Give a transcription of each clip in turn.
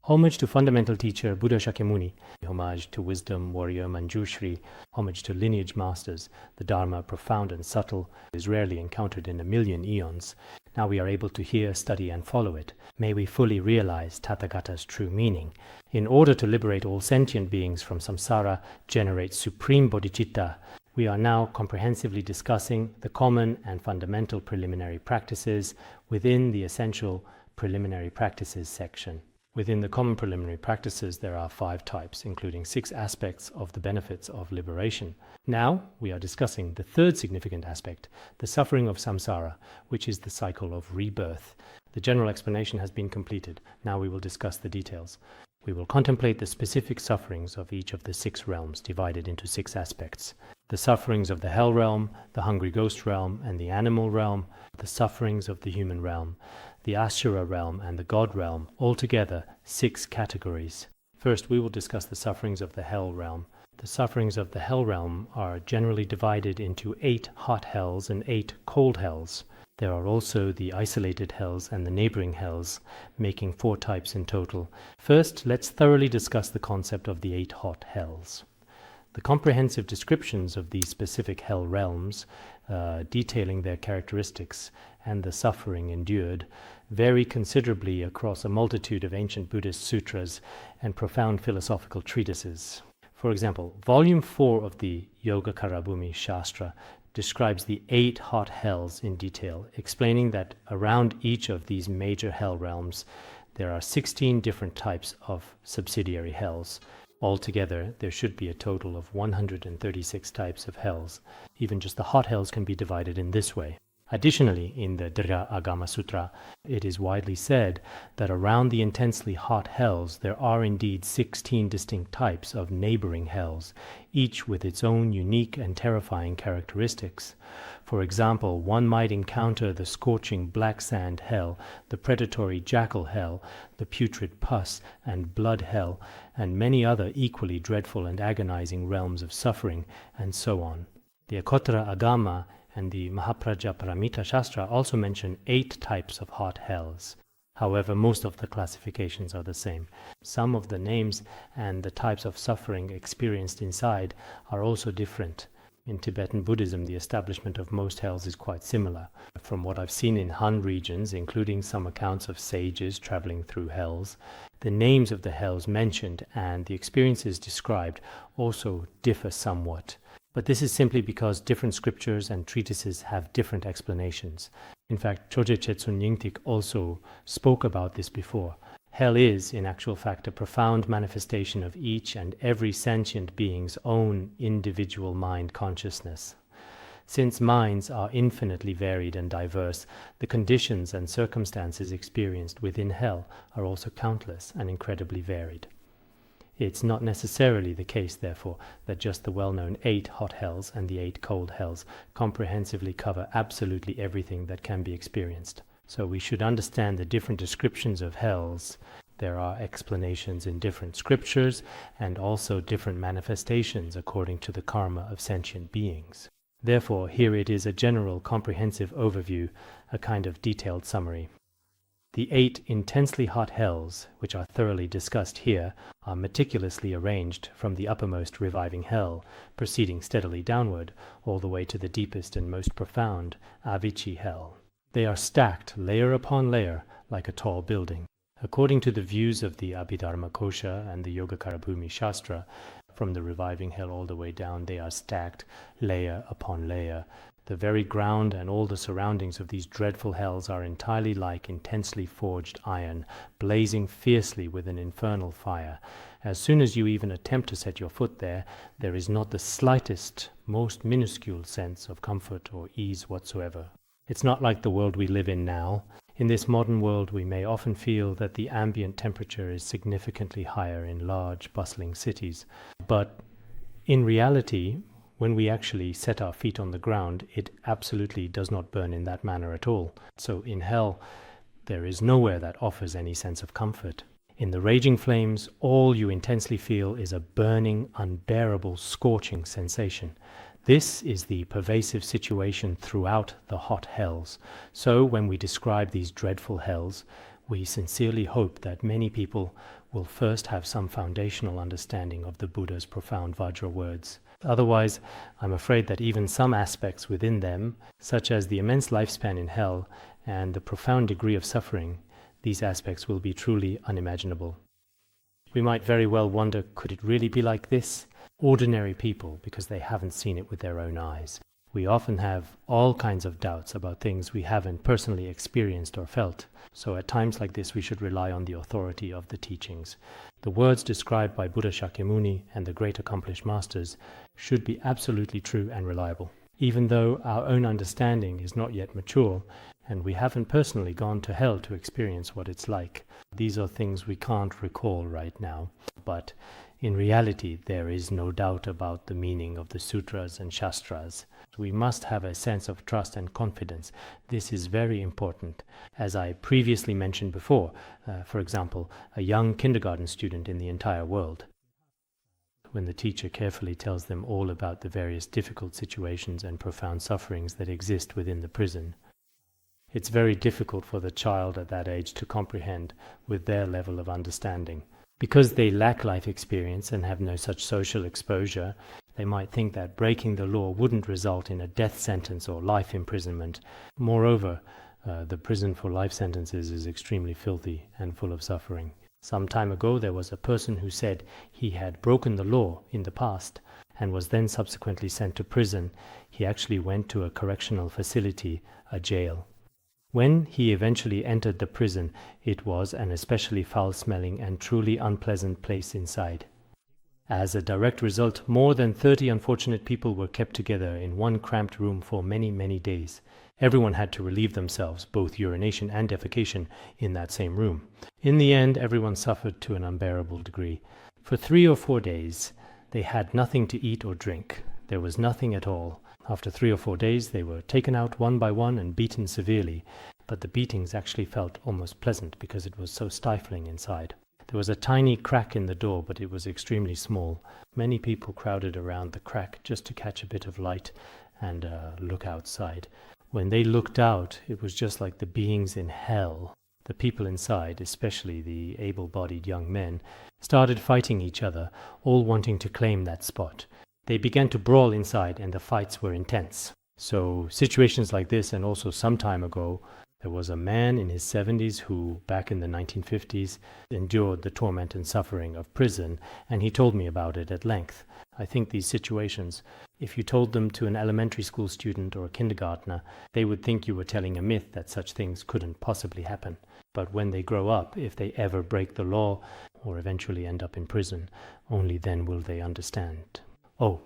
Homage to fundamental teacher Buddha Shakyamuni, homage to wisdom warrior Manjushri, homage to lineage masters. The Dharma, profound and subtle, is rarely encountered in a million eons. Now we are able to hear, study and follow it. May we fully realize Tathagata's true meaning. In order to liberate all sentient beings from samsara, generate supreme bodhicitta, we are now comprehensively discussing the common and fundamental preliminary practices within the essential preliminary practices section. Within the common preliminary practices, there are 5 types, including 6 aspects of the benefits of liberation. Now, we are discussing the third significant aspect, the suffering of samsara, which is the cycle of rebirth. The general explanation has been completed. Now we will discuss the details. We will contemplate the specific sufferings of each of the 6 realms, divided into 6 aspects. The sufferings of the hell realm, the hungry ghost realm, and the animal realm, the sufferings of the human realm, the Asura realm and the God realm, altogether 6 categories. First, we will discuss the sufferings of the hell realm. The sufferings of the hell realm are generally divided into 8 hot hells and 8 cold hells. There are also the isolated hells and the neighboring hells, making 4 types in total. First, let's thoroughly discuss the concept of the 8 hot hells. The comprehensive descriptions of these specific hell realms, detailing their characteristics and the suffering endured, vary considerably across a multitude of ancient Buddhist sutras and profound philosophical treatises. For example, Volume 4 of the Yogacarabhumi Shastra describes the 8 hot hells in detail, explaining that around each of these major hell realms there are 16 different types of subsidiary hells. Altogether, there should be a total of 136 types of hells. Even just the hot hells can be divided in this way. Additionally, in the Dhrya Agama Sutra, it is widely said that around the intensely hot hells there are indeed 16 distinct types of neighboring hells, each with its own unique and terrifying characteristics. For example, one might encounter the scorching black sand hell, the predatory jackal hell, the putrid pus and blood hell, and many other equally dreadful and agonizing realms of suffering, and so on. The Akottara Agama and the Mahaprajaparamita Shastra also mention 8 types of hot hells. However, most of the classifications are the same. Some of the names and the types of suffering experienced inside are also different. In Tibetan Buddhism, the establishment of most hells is quite similar. From what I've seen in Han regions, including some accounts of sages traveling through hells, the names of the hells mentioned and the experiences described also differ somewhat. But this is simply because different scriptures and treatises have different explanations. In fact, Choje Chetsun Nyingtik also spoke about this before. Hell is, in actual fact, a profound manifestation of each and every sentient being's own individual mind consciousness. Since minds are infinitely varied and diverse, the conditions and circumstances experienced within hell are also countless and incredibly varied. It's not necessarily the case, therefore, that just the well-known 8 hot hells and the 8 cold hells comprehensively cover absolutely everything that can be experienced. So we should understand the different descriptions of hells. There are explanations in different scriptures and also different manifestations according to the karma of sentient beings. Therefore, here it is a general comprehensive overview, a kind of detailed summary. The 8 intensely hot hells, which are thoroughly discussed here, are meticulously arranged from the uppermost reviving hell, proceeding steadily downward, all the way to the deepest and most profound, Avicii hell. They are stacked layer upon layer, like a tall building. According to the views of the Abhidharmakosha and the Yogacarabhumi Shastra, from the reviving hell all the way down, they are stacked layer upon layer. The very ground and all the surroundings of these dreadful hells are entirely like intensely forged iron, blazing fiercely with an infernal fire. As soon as you even attempt to set your foot there, there is not the slightest, most minuscule sense of comfort or ease whatsoever. It's not like the world we live in now. In this modern world, we may often feel that the ambient temperature is significantly higher in large, bustling cities. But in reality, when we actually set our feet on the ground, it absolutely does not burn in that manner at all. So in hell, there is nowhere that offers any sense of comfort. In the raging flames, all you intensely feel is a burning, unbearable, scorching sensation. This is the pervasive situation throughout the hot hells. So when we describe these dreadful hells, We sincerely hope that many people will first have some foundational understanding of the Buddha's profound Vajra words. Otherwise, I'm afraid that even some aspects within them, such as the immense lifespan in hell and the profound degree of suffering, these aspects will be truly unimaginable. We might very well wonder, could it really be like this? Ordinary people, because they haven't seen it with their own eyes. We often have all kinds of doubts about things we haven't personally experienced or felt. So at times like this, we should rely on the authority of the teachings. The words described by Buddha Shakyamuni and the great accomplished masters should be absolutely true and reliable. Even though our own understanding is not yet mature, and we haven't personally gone to hell to experience what it's like. These are things we can't recall right now. But in reality, there is no doubt about the meaning of the sutras and shastras. We must have a sense of trust and confidence. This is very important. As I previously mentioned before, for example, a young kindergarten student in the entire world. When the teacher carefully tells them all about the various difficult situations and profound sufferings that exist within the prison, it's very difficult for the child at that age to comprehend with their level of understanding. Because they lack life experience and have no such social exposure, they might think that breaking the law wouldn't result in a death sentence or life imprisonment. Moreover, the prison for life sentences is extremely filthy and full of suffering. Some time ago there was a person who said he had broken the law in the past and was then subsequently sent to prison. He actually went to a correctional facility, a jail. When he eventually entered the prison, it was an especially foul-smelling and truly unpleasant place inside. As a direct result, more than 30 unfortunate people were kept together in one cramped room for many, many days. Everyone had to relieve themselves, both urination and defecation, in that same room. In the end, everyone suffered to an unbearable degree. For 3 or 4 days, they had nothing to eat or drink. There was nothing at all. After 3 or 4 days, they were taken out one by one and beaten severely, but the beatings actually felt almost pleasant because it was so stifling inside. There was a tiny crack in the door, but it was extremely small. Many people crowded around the crack just to catch a bit of light and look outside. When they looked out, it was just like the beings in hell. The people inside, especially the able-bodied young men, started fighting each other, all wanting to claim that spot. They began to brawl inside, and the fights were intense. So situations like this, and also some time ago, there was a man in his 70s who, back in the 1950s, endured the torment and suffering of prison, and he told me about it at length. I think these situations, if you told them to an elementary school student or a kindergartner, they would think you were telling a myth that such things couldn't possibly happen. But when they grow up, if they ever break the law or eventually end up in prison, only then will they understand. Oh,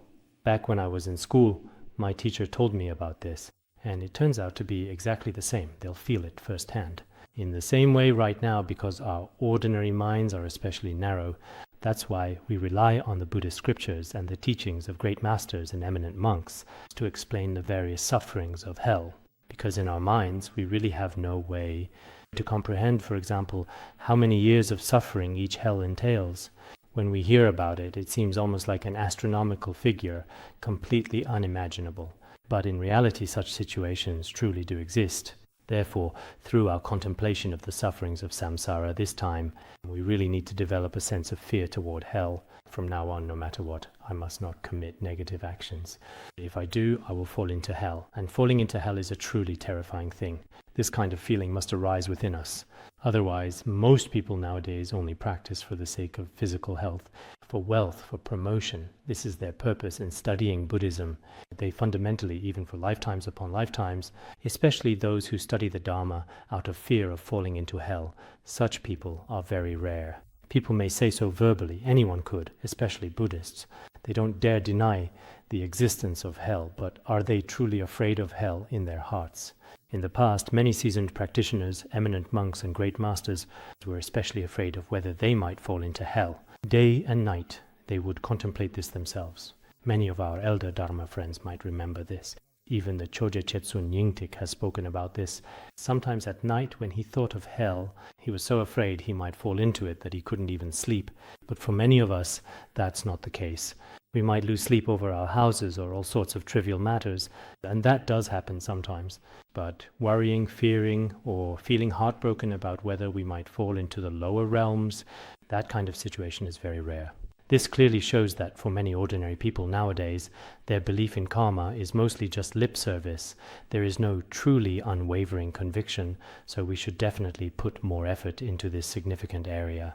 back when I was in school, my teacher told me about this, and it turns out to be exactly the same. They'll feel it firsthand. In the same way right now, because our ordinary minds are especially narrow, that's why we rely on the Buddhist scriptures and the teachings of great masters and eminent monks to explain the various sufferings of hell. Because in our minds, we really have no way to comprehend, for example, how many years of suffering each hell entails. When we hear about it, it seems almost like an astronomical figure, completely unimaginable. But in reality, such situations truly do exist. Therefore, through our contemplation of the sufferings of samsara this time, we really need to develop a sense of fear toward hell. From now on, no matter what, I must not commit negative actions. If I do, I will fall into hell. And falling into hell is a truly terrifying thing. This kind of feeling must arise within us. Otherwise, most people nowadays only practice for the sake of physical health, for wealth, for promotion. This is their purpose in studying Buddhism. They fundamentally, even for lifetimes upon lifetimes, especially those who study the Dharma out of fear of falling into hell, such people are very rare. People may say so verbally, anyone could, especially Buddhists. They don't dare deny the existence of hell, but are they truly afraid of hell in their hearts? In the past, many seasoned practitioners, eminent monks and great masters were especially afraid of whether they might fall into hell. Day and night they would contemplate this themselves. Many of our elder Dharma friends might remember this. Even the Choje Chetsun Nyingtik has spoken about this. Sometimes at night when he thought of hell, he was so afraid he might fall into it that he couldn't even sleep. But for many of us, that's not the case. We might lose sleep over our houses or all sorts of trivial matters, and that does happen sometimes. But worrying, fearing, or feeling heartbroken about whether we might fall into the lower realms, that kind of situation is very rare. This clearly shows that for many ordinary people nowadays, their belief in karma is mostly just lip service. There is no truly unwavering conviction, so we should definitely put more effort into this significant area.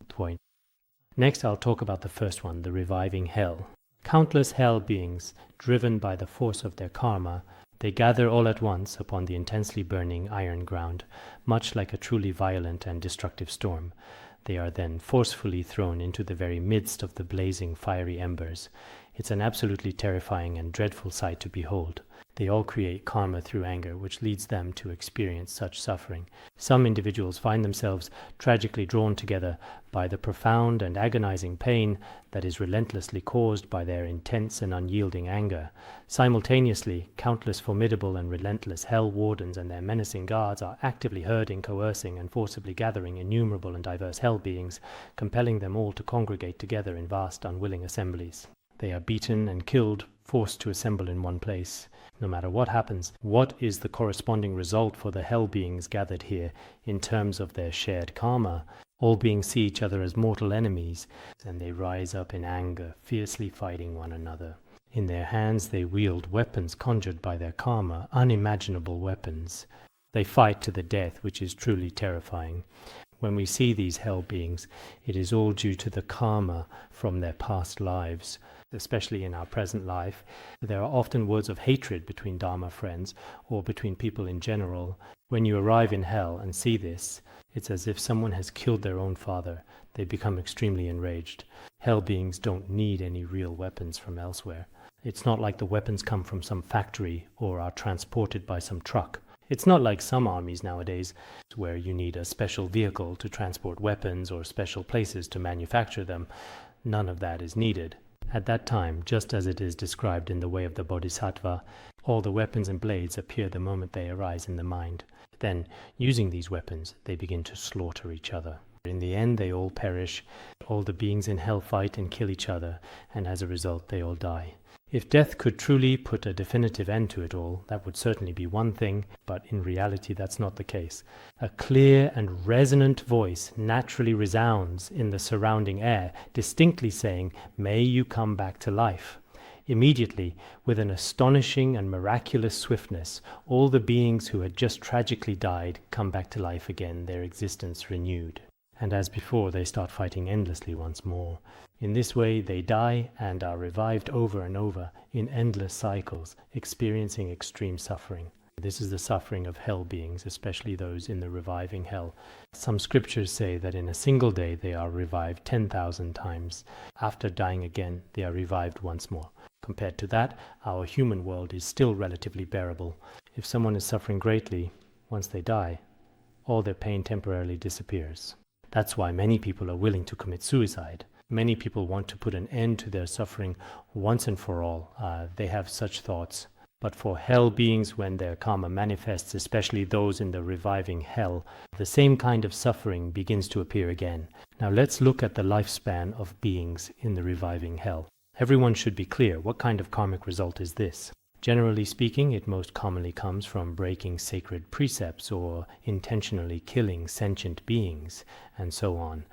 Point. Next, I'll talk about the first one, the reviving hell. Countless hell beings, driven by the force of their karma, they gather all at once upon the intensely burning iron ground, much like a truly violent and destructive storm. They are then forcefully thrown into the very midst of the blazing fiery embers. It's an absolutely terrifying and dreadful sight to behold. They all create karma through anger, which leads them to experience such suffering. Some individuals find themselves tragically drawn together by the profound and agonizing pain that is relentlessly caused by their intense and unyielding anger. Simultaneously, countless formidable and relentless hell wardens and their menacing guards are actively herding, coercing, and forcibly gathering innumerable and diverse hell beings, compelling them all to congregate together in vast, unwilling assemblies. They are beaten and killed, forced to assemble in one place. No matter what happens, what is the corresponding result for the hell beings gathered here in terms of their shared karma? All beings see each other as mortal enemies, and they rise up in anger, fiercely fighting one another. In their hands they wield weapons conjured by their karma, unimaginable weapons. They fight to the death, which is truly terrifying. When we see these hell beings, it is all due to the karma from their past lives. Especially in our present life, there are often words of hatred between Dharma friends or between people in general. When you arrive in hell and see this, it's as if someone has killed their own father. They become extremely enraged. Hell beings don't need any real weapons from elsewhere. It's not like the weapons come from some factory or are transported by some truck. It's not like some armies nowadays where you need a special vehicle to transport weapons or special places to manufacture them. None of that is needed. At that time, just as it is described in the way of the bodhisattva, all the weapons and blades appear the moment they arise in the mind. Then, using these weapons, they begin to slaughter each other. In the end, they all perish. All the beings in hell fight and kill each other, and as a result, they all die. If death could truly put a definitive end to it all, that would certainly be one thing, but in reality that's not the case. A clear and resonant voice naturally resounds in the surrounding air, distinctly saying, "May you come back to life." Immediately, with an astonishing and miraculous swiftness, all the beings who had just tragically died come back to life again, their existence renewed. And as before, they start fighting endlessly once more. In this way, they die and are revived over and over in endless cycles, experiencing extreme suffering. This is the suffering of hell beings, especially those in the reviving hell. Some scriptures say that in a single day they are revived 10,000 times. After dying again, they are revived once more. Compared to that, our human world is still relatively bearable. If someone is suffering greatly, once they die, all their pain temporarily disappears. That's why many people are willing to commit suicide. Many people want to put an end to their suffering once and for all. They have such thoughts. But for hell beings, when their karma manifests, especially those in the reviving hell, the same kind of suffering begins to appear again. Now let's look at the lifespan of beings in the reviving hell. Everyone should be clear, what kind of karmic result is this? Generally speaking, it most commonly comes from breaking sacred precepts or intentionally killing sentient beings, and so on.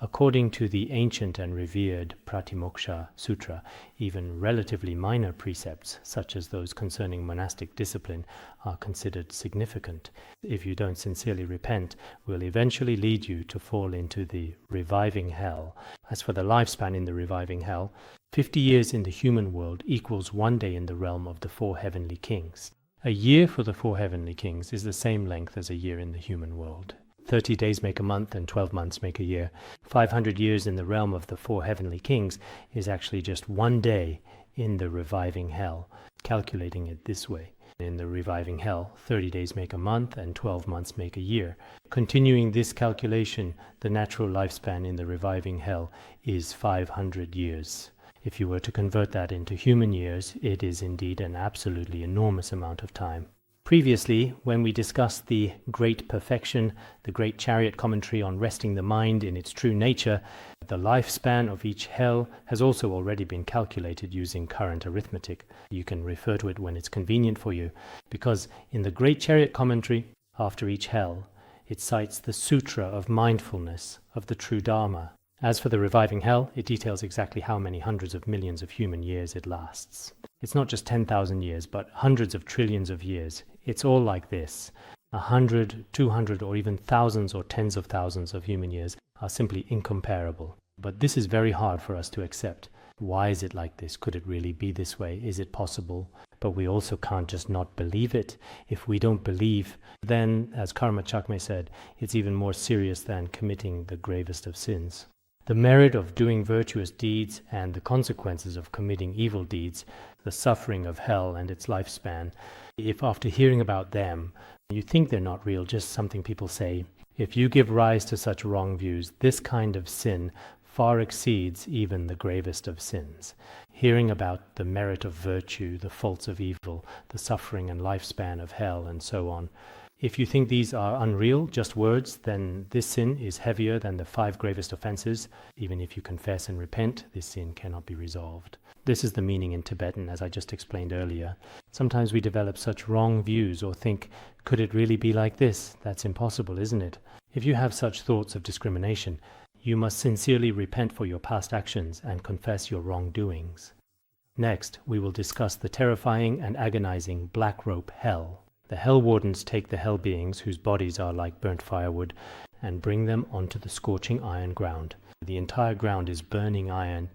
According to the ancient and revered Pratimoksha Sutra, even relatively minor precepts, such as those concerning monastic discipline, are considered significant. If you don't sincerely repent, will eventually lead you to fall into the reviving hell. As for the lifespan in the reviving hell, 50 years in the human world equals 1 day in the realm of the 4 heavenly kings. A year for the 4 heavenly kings is the same length as a year in the human world. 30 days make a month and 12 months make a year. 500 years in the realm of the 4 heavenly kings is actually just 1 day in the reviving hell, calculating it this way. In the reviving hell, 30 days make a month and 12 months make a year. Continuing this calculation, the natural lifespan in the reviving hell is 500 years. If you were to convert that into human years, it is indeed an absolutely enormous amount of time. Previously, when we discussed the Great Perfection, the Great Chariot commentary on resting the mind in its true nature, The lifespan of each hell has also already been calculated using current arithmetic. You can refer to it when it's convenient for you, because in the Great Chariot Commentary, after each hell, it cites the Sutra of Mindfulness of the True Dharma. As for the reviving hell, it details exactly how many hundreds of millions of human years it lasts. It's not just 10,000 years, but hundreds of trillions of years. It's all like this. 100, 200, or even thousands or tens of thousands of human years are simply incomparable. But this is very hard for us to accept. Why is it like this? Could it really be this way? Is it possible? But we also can't just not believe it. If we don't believe, then, as Karma Chakme said, it's even more serious than committing the gravest of sins. The merit of doing virtuous deeds and the consequences of committing evil deeds, the suffering of hell and its lifespan, if after hearing about them, you think they're not real, just something people say, if you give rise to such wrong views, this kind of sin far exceeds even the gravest of sins. Hearing about the merit of virtue, the faults of evil, the suffering and lifespan of hell, and so on, if you think these are unreal, just words, then this sin is heavier than the 5 gravest offenses. Even if you confess and repent, this sin cannot be resolved. This is the meaning in Tibetan, as I just explained earlier. Sometimes we develop such wrong views or think, could it really be like this? That's impossible, isn't it? If you have such thoughts of discrimination, you must sincerely repent for your past actions and confess your wrongdoings. Next, we will discuss the terrifying and agonizing black rope hell. The hell wardens take the hell beings, whose bodies are like burnt firewood, and bring them onto the scorching iron ground. The entire ground is burning iron,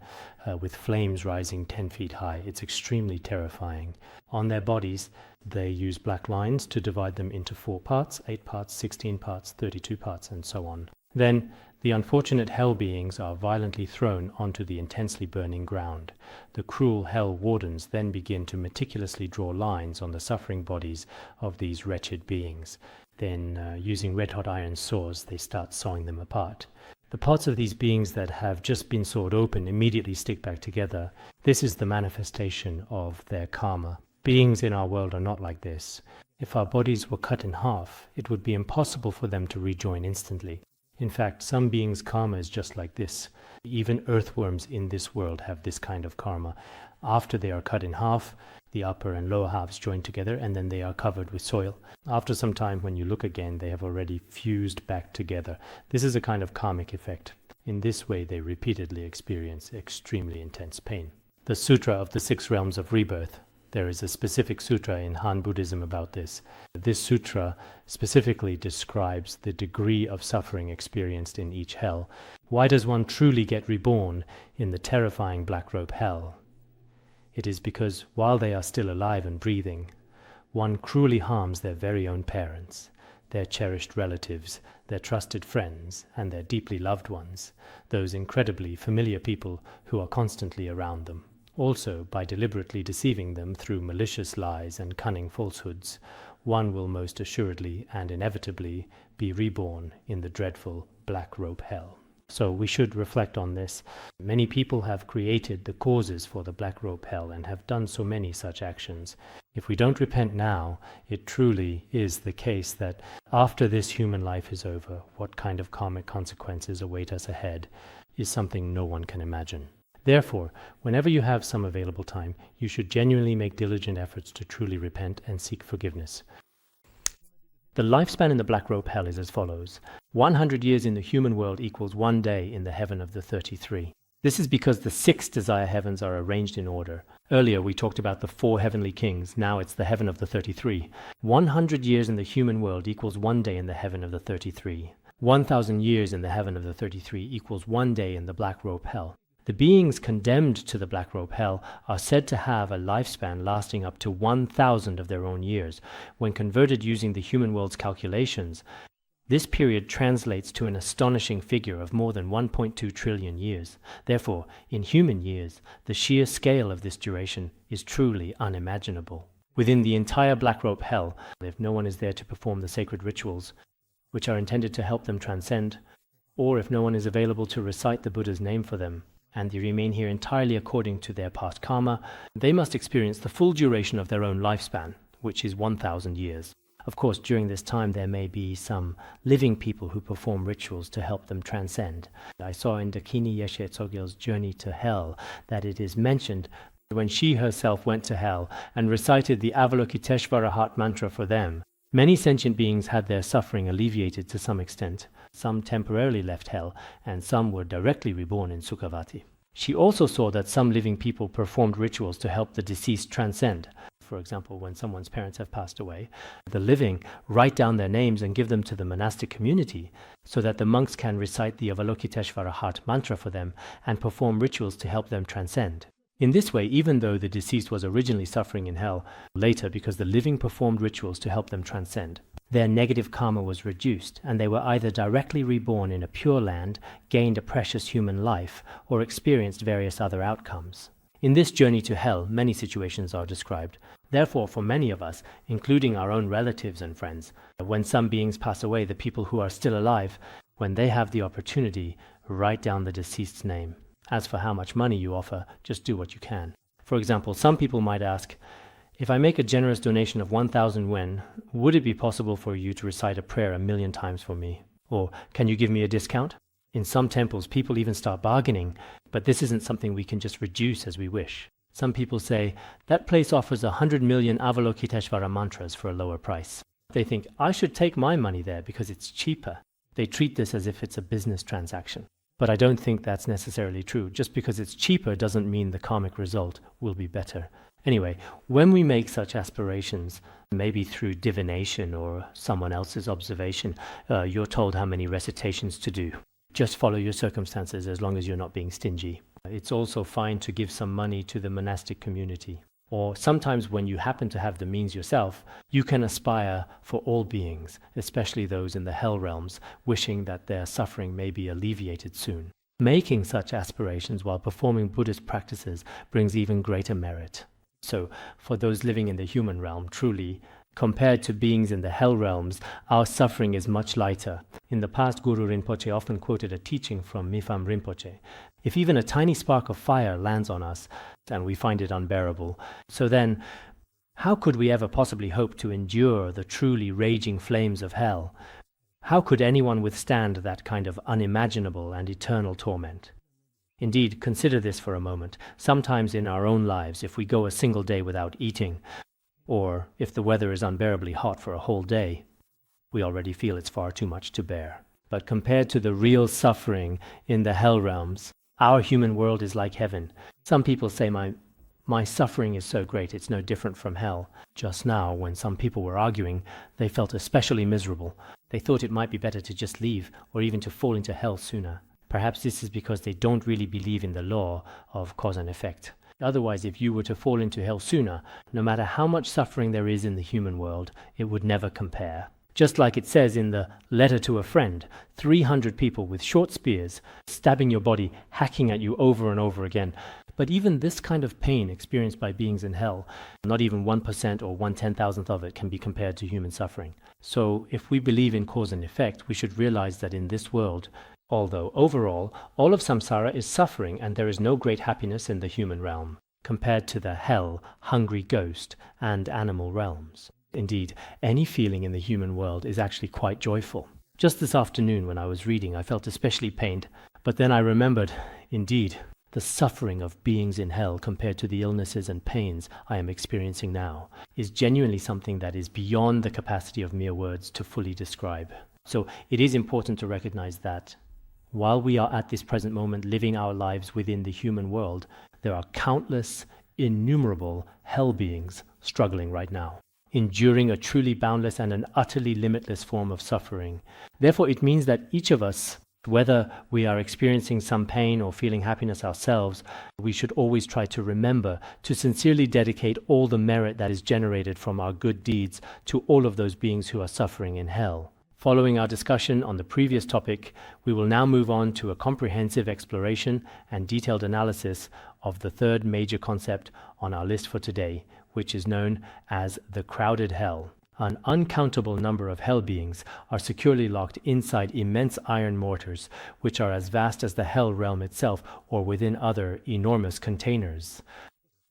with flames rising 10 feet high. It's extremely terrifying. On their bodies, they use black lines to divide them into 4 parts, 8 parts, 16 parts, 32 parts, and so on. Then, the unfortunate hell beings are violently thrown onto the intensely burning ground. The cruel hell wardens then begin to meticulously draw lines on the suffering bodies of these wretched beings. Then, using red-hot iron saws, they start sawing them apart. The parts of these beings that have just been sawed open immediately stick back together. This is the manifestation of their karma. Beings in our world are not like this. If our bodies were cut in half, it would be impossible for them to rejoin instantly. In fact, some beings' karma is just like this. Even earthworms in this world have this kind of karma. After they are cut in half, the upper and lower halves join together, and then they are covered with soil. After some time, when you look again, they have already fused back together. This is a kind of karmic effect. In this way, they repeatedly experience extremely intense pain. The Sutra of the 6 Realms of Rebirth. There is a specific sutra in Han Buddhism about this. This sutra specifically describes the degree of suffering experienced in each hell. Why does one truly get reborn in the terrifying black rope hell? It is because while they are still alive and breathing, one cruelly harms their very own parents, their cherished relatives, their trusted friends, and their deeply loved ones, those incredibly familiar people who are constantly around them. Also, by deliberately deceiving them through malicious lies and cunning falsehoods, one will most assuredly and inevitably be reborn in the dreadful black rope hell. So we should reflect on this. Many people have created the causes for the black rope hell and have done so many such actions. If we don't repent now, it truly is the case that after this human life is over, what kind of karmic consequences await us ahead is something no one can imagine. Therefore, whenever you have some available time, you should genuinely make diligent efforts to truly repent and seek forgiveness. The lifespan in the black rope hell is as follows. 100 years in the human world equals 1 day in the heaven of the 33. This is because the 6 desire heavens are arranged in order. Earlier we talked about the 4 heavenly kings, now it's the heaven of the 33. 100 years in the human world equals 1 day in the heaven of the 33. 1,000 years in the heaven of the 33 equals 1 day in the black rope hell. The beings condemned to the black rope hell are said to have a lifespan lasting up to 1,000 of their own years. When converted using the human world's calculations, this period translates to an astonishing figure of more than 1.2 trillion years. Therefore, in human years, the sheer scale of this duration is truly unimaginable. Within the entire black rope hell, if no one is there to perform the sacred rituals, which are intended to help them transcend, or if no one is available to recite the Buddha's name for them, and they remain here entirely according to their past karma, they must experience the full duration of their own lifespan, which is 1,000 years. Of course, during this time there may be some living people who perform rituals to help them transcend. I saw in Dakini Yeshe Tsogye's Journey to Hell that it is mentioned when she herself went to hell and recited the Avalokiteshvara heart mantra for them. Many sentient beings had their suffering alleviated to some extent. Some temporarily left hell, and some were directly reborn in Sukhavati. She also saw that some living people performed rituals to help the deceased transcend. For example, when someone's parents have passed away, the living write down their names and give them to the monastic community so that the monks can recite the Avalokiteshvara heart mantra for them and perform rituals to help them transcend. In this way, even though the deceased was originally suffering in hell, later, because the living performed rituals to help them transcend, their negative karma was reduced, and they were either directly reborn in a pure land, gained a precious human life, or experienced various other outcomes. In this journey to hell, many situations are described. Therefore, for many of us, including our own relatives and friends, when some beings pass away, the people who are still alive, when they have the opportunity, write down the deceased's name. As for how much money you offer, just do what you can. For example, some people might ask, if I make a generous donation of 1,000 yen, would it be possible for you to recite a prayer 1,000,000 times for me? Or can you give me a discount? In some temples, people even start bargaining, but this isn't something we can just reduce as we wish. Some people say, that place offers 100 million Avalokiteshvara mantras for a lower price. They think, I should take my money there because it's cheaper. They treat this as if it's a business transaction. But I don't think that's necessarily true. Just because it's cheaper doesn't mean the karmic result will be better. Anyway, when we make such aspirations, maybe through divination or someone else's observation, you're told how many recitations to do. Just follow your circumstances as long as you're not being stingy. It's also fine to give some money to the monastic community. Or sometimes when you happen to have the means yourself, you can aspire for all beings, especially those in the hell realms, wishing that their suffering may be alleviated soon. Making such aspirations while performing Buddhist practices brings even greater merit. So, for those living in the human realm, truly, compared to beings in the hell realms, our suffering is much lighter. In the past, Guru Rinpoche often quoted a teaching from Mifam Rinpoche. If even a tiny spark of fire lands on us, and we find it unbearable, so then, how could we ever possibly hope to endure the truly raging flames of hell? How could anyone withstand that kind of unimaginable and eternal torment? Indeed, consider this for a moment. Sometimes in our own lives, if we go a single day without eating, or if the weather is unbearably hot for a whole day, we already feel it's far too much to bear. But compared to the real suffering in the hell realms, our human world is like heaven. Some people say, my suffering is so great, it's no different from hell. Just now, when some people were arguing, they felt especially miserable. They thought it might be better to just leave, or even to fall into hell sooner. Perhaps this is because they don't really believe in the law of cause and effect. Otherwise, if you were to fall into hell sooner, no matter how much suffering there is in the human world, it would never compare. Just like it says in the letter to a friend, 300 people with short spears stabbing your body, hacking at you over and over again. But even this kind of pain experienced by beings in hell, not even 1% or 1/10,000th of it can be compared to human suffering. So if we believe in cause and effect, we should realize that in this world, although overall, all of samsara is suffering and there is no great happiness in the human realm, compared to the hell, hungry ghost, and animal realms. Indeed, any feeling in the human world is actually quite joyful. Just this afternoon when I was reading, I felt especially pained, but then I remembered, indeed, the suffering of beings in hell compared to the illnesses and pains I am experiencing now is genuinely something that is beyond the capacity of mere words to fully describe. So it is important to recognize that while we are at this present moment living our lives within the human world, there are countless, innumerable hell beings struggling right now, enduring a truly boundless and an utterly limitless form of suffering. Therefore, it means that each of us, whether we are experiencing some pain or feeling happiness ourselves, we should always try to remember to sincerely dedicate all the merit that is generated from our good deeds to all of those beings who are suffering in hell. Following our discussion on the previous topic, we will now move on to a comprehensive exploration and detailed analysis of the third major concept on our list for today, which is known as the crowded hell. An uncountable number of hell beings are securely locked inside immense iron mortars, which are as vast as the hell realm itself or within other enormous containers.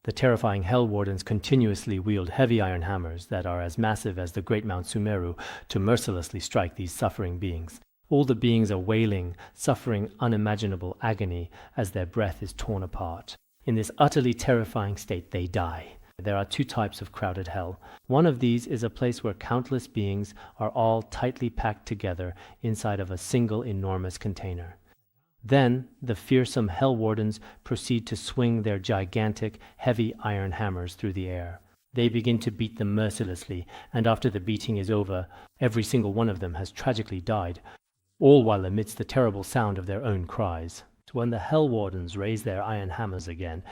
The terrifying hell wardens continuously wield heavy iron hammers that are as massive as the great Mount Sumeru to mercilessly strike these suffering beings. All the beings are wailing, suffering unimaginable agony as their breath is torn apart. In this utterly terrifying state, they die. There are two types of crowded hell. One of these is a place where countless beings are all tightly packed together inside of a single enormous container. Then the fearsome hell wardens proceed to swing their gigantic, heavy iron hammers through the air. They begin to beat them mercilessly, and after the beating is over, every single one of them has tragically died, all while amidst the terrible sound of their own cries. When the hell wardens raise their iron hammers again,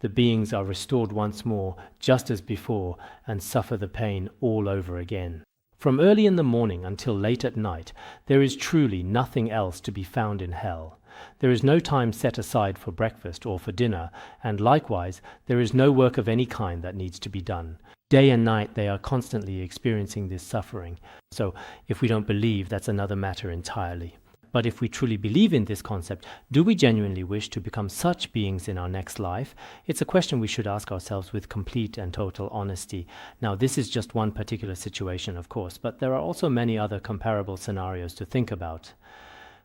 the beings are restored once more, just as before, and suffer the pain all over again. From early in the morning until late at night, there is truly nothing else to be found in hell. There is no time set aside for breakfast or for dinner, and likewise, there is no work of any kind that needs to be done. Day and night they are constantly experiencing this suffering. So, if we don't believe, that's another matter entirely. But if we truly believe in this concept, do we genuinely wish to become such beings in our next life? It's a question we should ask ourselves with complete and total honesty. Now, this is just one particular situation, of course, but there are also many other comparable scenarios to think about.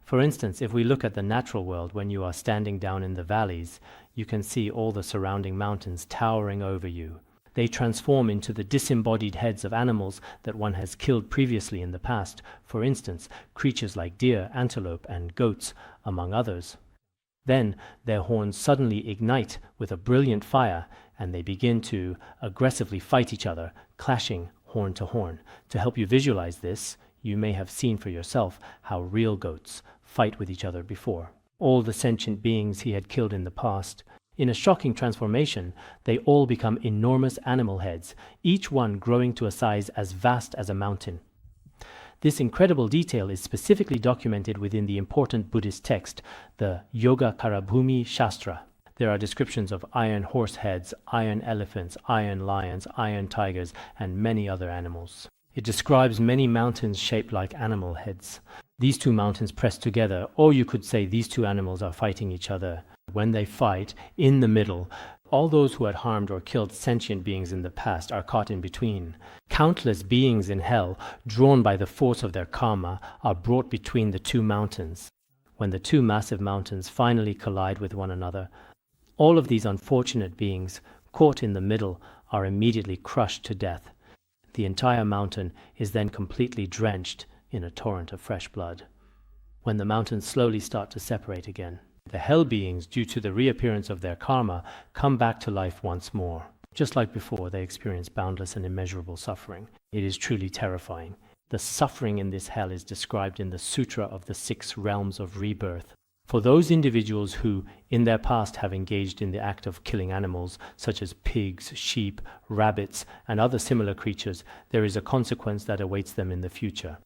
For instance, if we look at the natural world, when you are standing down in the valleys, you can see all the surrounding mountains towering over you. They transform into the disembodied heads of animals that one has killed previously in the past, for instance, creatures like deer, antelope, and goats, among others. Then their horns suddenly ignite with a brilliant fire, and they begin to aggressively fight each other, clashing horn to horn. To help you visualize this, you may have seen for yourself how real goats fight with each other before. All the sentient beings he had killed in the past. In a shocking transformation, they all become enormous animal heads, each one growing to a size as vast as a mountain. This incredible detail is specifically documented within the important Buddhist text, the Yogacarabhumi Shastra. There are descriptions of iron horse heads, iron elephants, iron lions, iron tigers, and many other animals. It describes many mountains shaped like animal heads. These two mountains press together, or you could say these two animals are fighting each other. When they fight, in the middle, all those who had harmed or killed sentient beings in the past are caught in between. Countless beings in hell, drawn by the force of their karma, are brought between the two mountains. When the two massive mountains finally collide with one another, all of these unfortunate beings, caught in the middle, are immediately crushed to death. The entire mountain is then completely drenched in a torrent of fresh blood. When the mountains slowly start to separate again, the hell beings, due to the reappearance of their karma, come back to life once more. Just like before, they experience boundless and immeasurable suffering. It is truly terrifying. The suffering in this hell is described in the Sutra of the 6 Realms of Rebirth. For those individuals who, in their past, have engaged in the act of killing animals, such as pigs, sheep, rabbits, and other similar creatures, there is a consequence that awaits them in the future.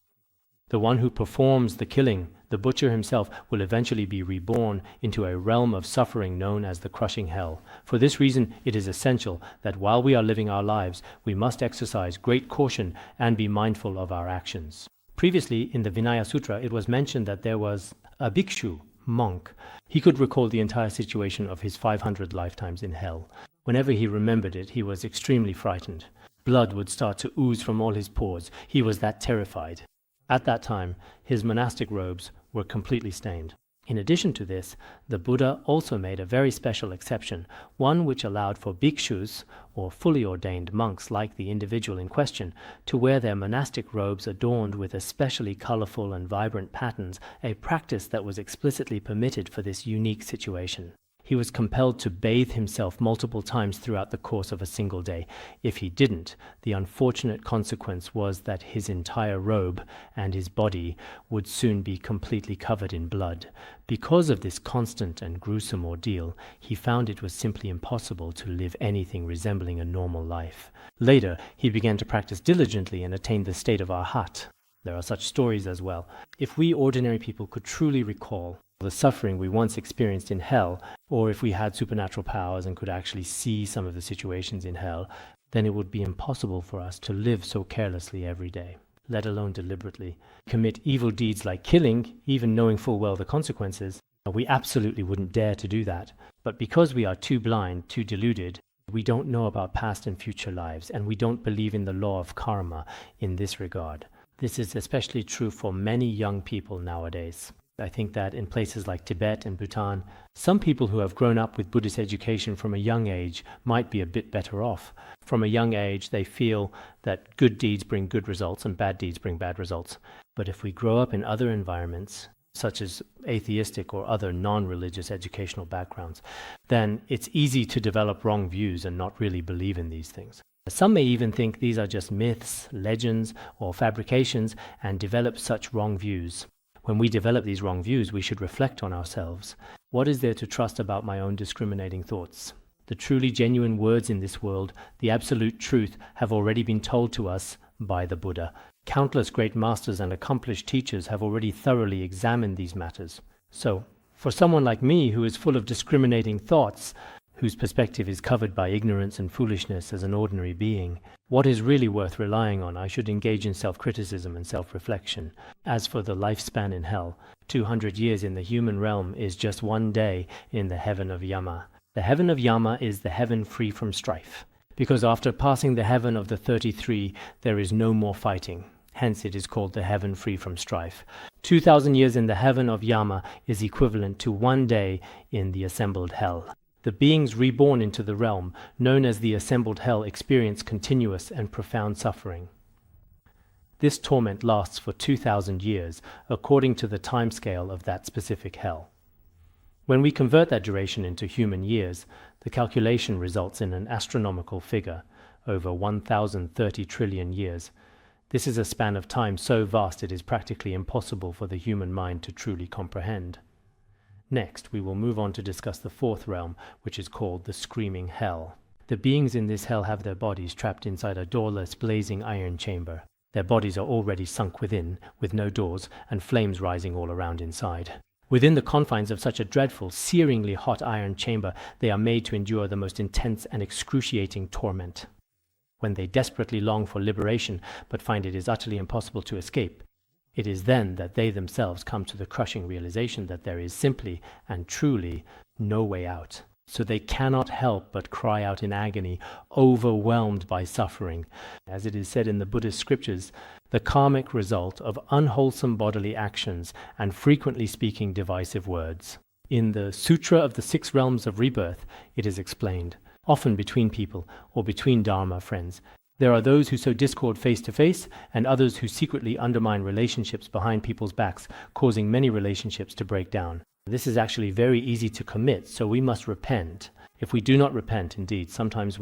The one who performs the killing, the butcher himself, will eventually be reborn into a realm of suffering known as the crushing hell. For this reason, it is essential that while we are living our lives, we must exercise great caution and be mindful of our actions. Previously, in the Vinaya Sutra, it was mentioned that there was a bhikshu, monk. He could recall the entire situation of his 500 lifetimes in hell. Whenever he remembered it, he was extremely frightened. Blood would start to ooze from all his pores. He was that terrified. At that time, his monastic robes were completely stained. In addition to this, the Buddha also made a very special exception, one which allowed for bhikshus, or fully ordained monks like the individual in question, to wear their monastic robes adorned with especially colorful and vibrant patterns, a practice that was explicitly permitted for this unique situation. He was compelled to bathe himself multiple times throughout the course of a single day. If he didn't, the unfortunate consequence was that his entire robe and his body would soon be completely covered in blood. Because of this constant and gruesome ordeal, he found it was simply impossible to live anything resembling a normal life. Later, he began to practice diligently and attained the state of arhat. There are such stories as well. If we ordinary people could truly recall the suffering we once experienced in hell, or if we had supernatural powers and could actually see some of the situations in hell, then it would be impossible for us to live so carelessly every day, let alone deliberately. Commit evil deeds like killing, even knowing full well the consequences. We absolutely wouldn't dare to do that. But because we are too blind, too deluded, we don't know about past and future lives, and we don't believe in the law of karma in this regard. This is especially true for many young people nowadays. I think that in places like Tibet and Bhutan, some people who have grown up with Buddhist education from a young age might be a bit better off. From a young age, they feel that good deeds bring good results and bad deeds bring bad results. But if we grow up in other environments, such as atheistic or other non-religious educational backgrounds, then it's easy to develop wrong views and not really believe in these things. Some may even think these are just myths, legends, or fabrications and develop such wrong views. When we develop these wrong views, we should reflect on ourselves. What is there to trust about my own discriminating thoughts? The truly genuine words in this world, the absolute truth, have already been told to us by the Buddha. Countless great masters and accomplished teachers have already thoroughly examined these matters. So, for someone like me who is full of discriminating thoughts, whose perspective is covered by ignorance and foolishness as an ordinary being, what is really worth relying on? I should engage in self-criticism and self-reflection. As for the lifespan in hell, 200 years in the human realm is just one day in the heaven of Yama. The heaven of Yama is the heaven free from strife, because after passing the heaven of the 33, there is no more fighting. Hence it is called the heaven free from strife. 2,000 years in the heaven of Yama is equivalent to one day in the assembled hell. The beings reborn into the realm, known as the assembled hell, experience continuous and profound suffering. This torment lasts for 2,000 years, according to the time scale of that specific hell. When we convert that duration into human years, the calculation results in an astronomical figure, over 1,030 trillion years. This is a span of time so vast it is practically impossible for the human mind to truly comprehend. Next, we will move on to discuss the fourth realm, which is called the screaming hell. The beings in this hell have their bodies trapped inside a doorless, blazing iron chamber. Their bodies are already sunk within, with no doors, and flames rising all around inside. Within the confines of such a dreadful, searingly hot iron chamber, they are made to endure the most intense and excruciating torment. When they desperately long for liberation, but find it is utterly impossible to escape, it is then that they themselves come to the crushing realization that there is simply and truly no way out. So they cannot help but cry out in agony, overwhelmed by suffering. As it is said in the Buddhist scriptures, the karmic result of unwholesome bodily actions and frequently speaking divisive words. In the Sutra of the Six Realms of Rebirth, it is explained, often between people or between Dharma friends, there are those who sow discord face to face, and others who secretly undermine relationships behind people's backs, causing many relationships to break down. This is actually very easy to commit, so we must repent. If we do not repent, indeed, sometimes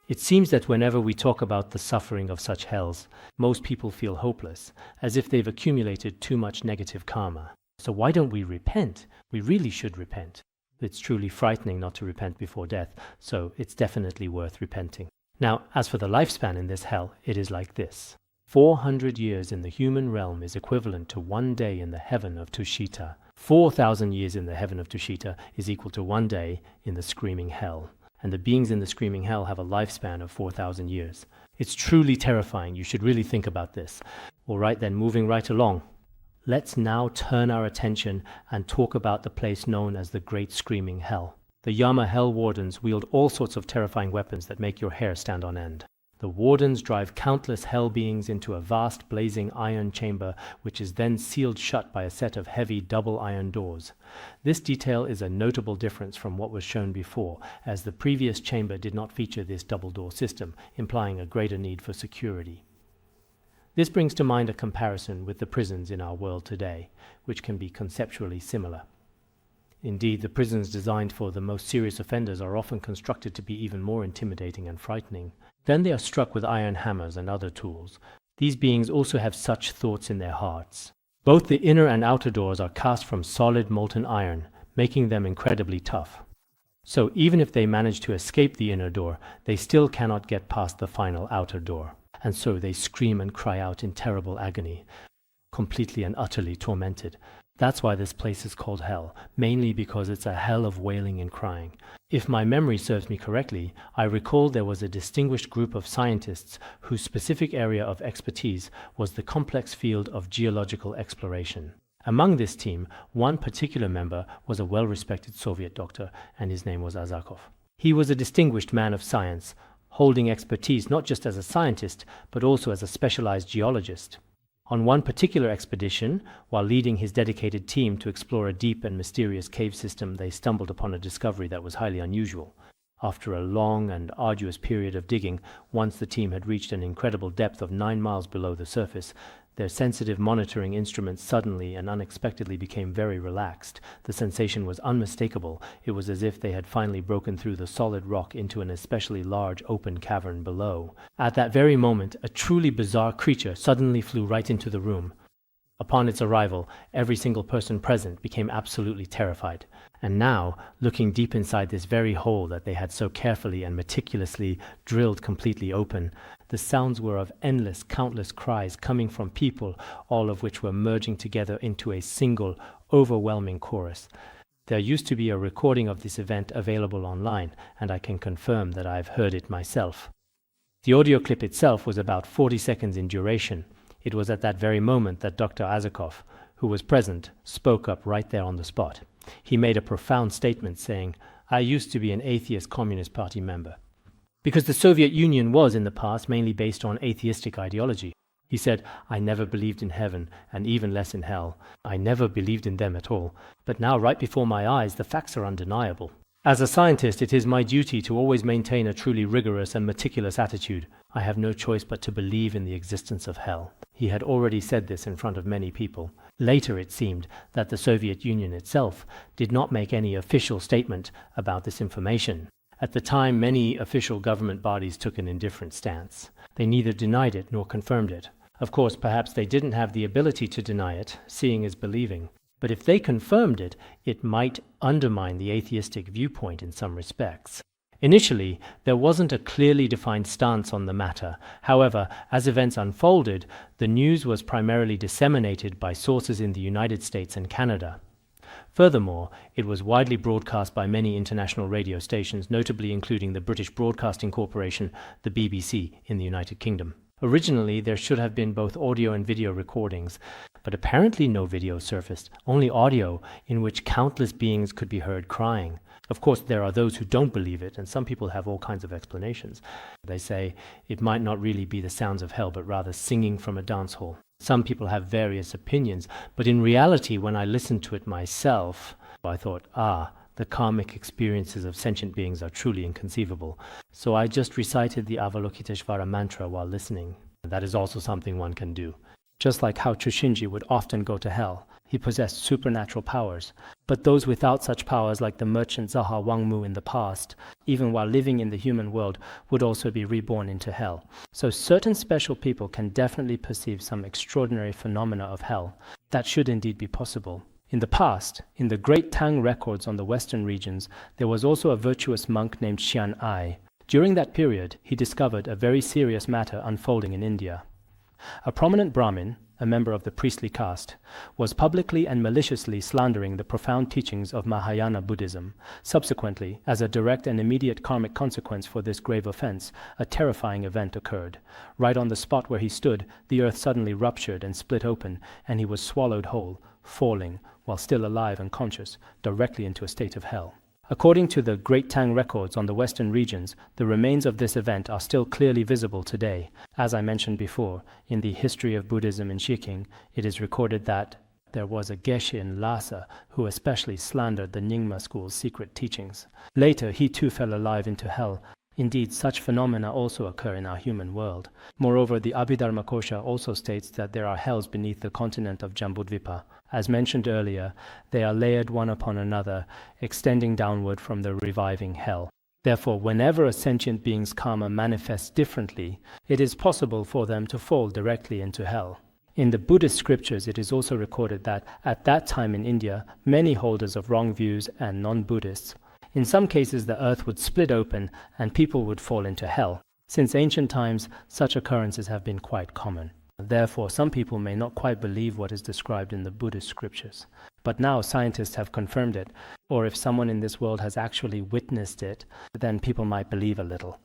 it seems that whenever we talk about the suffering of such hells, most people feel hopeless, as if they've accumulated too much negative karma. So why don't we repent? We really should repent. It's truly frightening not to repent before death, so it's definitely worth repenting. Now, as for the lifespan in this hell, it is like this. 400 years in the human realm is equivalent to one day in the heaven of Tushita. 4,000 years in the heaven of Tushita is equal to one day in the screaming hell. And the beings in the screaming hell have a lifespan of 4,000 years. It's truly terrifying. You should really think about this. All right, then, moving right along. Let's now turn our attention and talk about the place known as the Great Screaming Hell. The Yama Hell Wardens wield all sorts of terrifying weapons that make your hair stand on end. The Wardens drive countless hell beings into a vast blazing iron chamber, which is then sealed shut by a set of heavy double iron doors. This detail is a notable difference from what was shown before, as the previous chamber did not feature this double door system, implying a greater need for security. This brings to mind a comparison with the prisons in our world today, which can be conceptually similar. Indeed, the prisons designed for the most serious offenders are often constructed to be even more intimidating and frightening. Then they are struck with iron hammers and other tools. These beings also have such thoughts in their hearts. Both the inner and outer doors are cast from solid molten iron, making them incredibly tough. So even if they manage to escape the inner door, they still cannot get past the final outer door. And so they scream and cry out in terrible agony, completely and utterly tormented. That's why this place is called hell, mainly because it's a hell of wailing and crying. If my memory serves me correctly, I recall there was a distinguished group of scientists whose specific area of expertise was the complex field of geological exploration. Among this team, one particular member was a well-respected Soviet doctor, and his name was Azakov. He was a distinguished man of science, holding expertise not just as a scientist, but also as a specialized geologist. On one particular expedition, while leading his dedicated team to explore a deep and mysterious cave system, they stumbled upon a discovery that was highly unusual. After a long and arduous period of digging, once the team had reached an incredible depth of 9 miles below the surface, their sensitive monitoring instruments suddenly and unexpectedly became very relaxed. The sensation was unmistakable. It was as if they had finally broken through the solid rock into an especially large open cavern below. At that very moment, a truly bizarre creature suddenly flew right into the room. Upon its arrival, every single person present became absolutely terrified. And now, looking deep inside this very hole that they had so carefully and meticulously drilled completely open, the sounds were of endless, countless cries coming from people, all of which were merging together into a single, overwhelming chorus. There used to be a recording of this event available online, and I can confirm that I've heard it myself. The audio clip itself was about 40 seconds in duration. It was at that very moment that Dr. Azakov, who was present, spoke up right there on the spot. He made a profound statement saying, "I used to be an atheist Communist Party member." Because the Soviet Union was in the past mainly based on atheistic ideology. He said, "I never believed in heaven, and even less in hell. I never believed in them at all. But now, right before my eyes, the facts are undeniable. As a scientist, it is my duty to always maintain a truly rigorous and meticulous attitude. I have no choice but to believe in the existence of hell." He had already said this in front of many people. Later it seemed that the Soviet Union itself did not make any official statement about this information. At the time, many official government bodies took an indifferent stance. They neither denied it nor confirmed it. Of course, perhaps they didn't have the ability to deny it, seeing is believing. But if they confirmed it, it might undermine the atheistic viewpoint in some respects. Initially, there wasn't a clearly defined stance on the matter. However, as events unfolded, the news was primarily disseminated by sources in the United States and Canada. Furthermore, it was widely broadcast by many international radio stations, notably including the British Broadcasting Corporation, the BBC, in the United Kingdom. Originally, there should have been both audio and video recordings, but apparently no video surfaced, only audio in which countless beings could be heard crying. Of course, there are those who don't believe it, and some people have all kinds of explanations. They say it might not really be the sounds of hell, but rather singing from a dance hall. Some people have various opinions, but in reality, when I listened to it myself, I thought, the karmic experiences of sentient beings are truly inconceivable. So I just recited the Avalokiteshvara mantra while listening. That is also something one can do. Just like how Chushinji would often go to hell, he possessed supernatural powers. But those without such powers, like the merchant Zaha Wangmu in the past, even while living in the human world, would also be reborn into hell. So certain special people can definitely perceive some extraordinary phenomena of hell. That should indeed be possible. In the past, in the Great Tang records on the western regions, there was also a virtuous monk named Xian Ai. During that period, he discovered a very serious matter unfolding in India. A prominent Brahmin, a member of the priestly caste, was publicly and maliciously slandering the profound teachings of Mahayana Buddhism. Subsequently, as a direct and immediate karmic consequence for this grave offense, a terrifying event occurred. Right on the spot where he stood, the earth suddenly ruptured and split open, and he was swallowed whole, falling, while still alive and conscious, directly into a state of hell. According to the Great Tang records on the western regions, the remains of this event are still clearly visible today. As I mentioned before, in the history of Buddhism in Shiking, it is recorded that there was a Geshe in Lhasa who especially slandered the Nyingma school's secret teachings. Later, he too fell alive into hell. Indeed, such phenomena also occur in our human world. Moreover, the Abhidharmakosha also states that there are hells beneath the continent of Jambudvipa. As mentioned earlier, they are layered one upon another, extending downward from the reviving hell. Therefore, whenever a sentient being's karma manifests differently, it is possible for them to fall directly into hell. In the Buddhist scriptures, it is also recorded that at that time in India, many holders of wrong views and non-Buddhists, in some cases the earth would split open and people would fall into hell. Since ancient times, such occurrences have been quite common. Therefore, some people may not quite believe what is described in the Buddhist scriptures. But now scientists have confirmed it, or if someone in this world has actually witnessed it, then people might believe a little.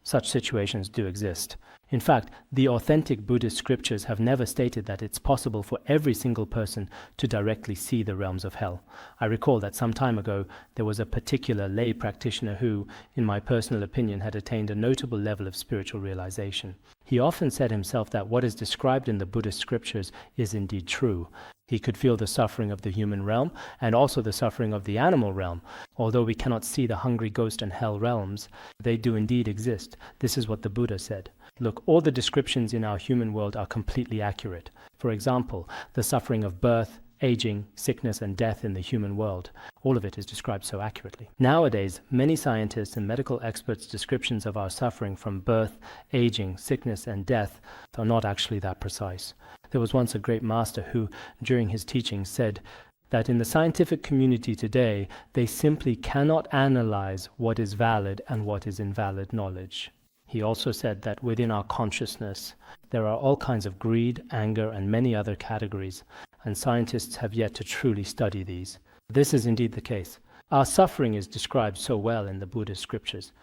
Such situations do exist. In fact, the authentic Buddhist scriptures have never stated that it's possible for every single person to directly see the realms of hell. I recall that some time ago there was a particular lay practitioner who, in my personal opinion, had attained a notable level of spiritual realization. He often said himself that what is described in the Buddhist scriptures is indeed true. He could feel the suffering of the human realm and also the suffering of the animal realm. Although we cannot see the hungry ghost and hell realms, they do indeed exist. This is what the Buddha said. Look, all the descriptions in our human world are completely accurate. For example, the suffering of birth, aging, sickness, and death in the human world. All of it is described so accurately. Nowadays, many scientists and medical experts' descriptions of our suffering from birth, aging, sickness, and death are not actually that precise. There was once a great master who, during his teaching, said that in the scientific community today, they simply cannot analyze what is valid and what is invalid knowledge. He also said that within our consciousness, there are all kinds of greed, anger, and many other categories, and scientists have yet to truly study these. This is indeed the case. Our suffering is described so well in the Buddhist scriptures.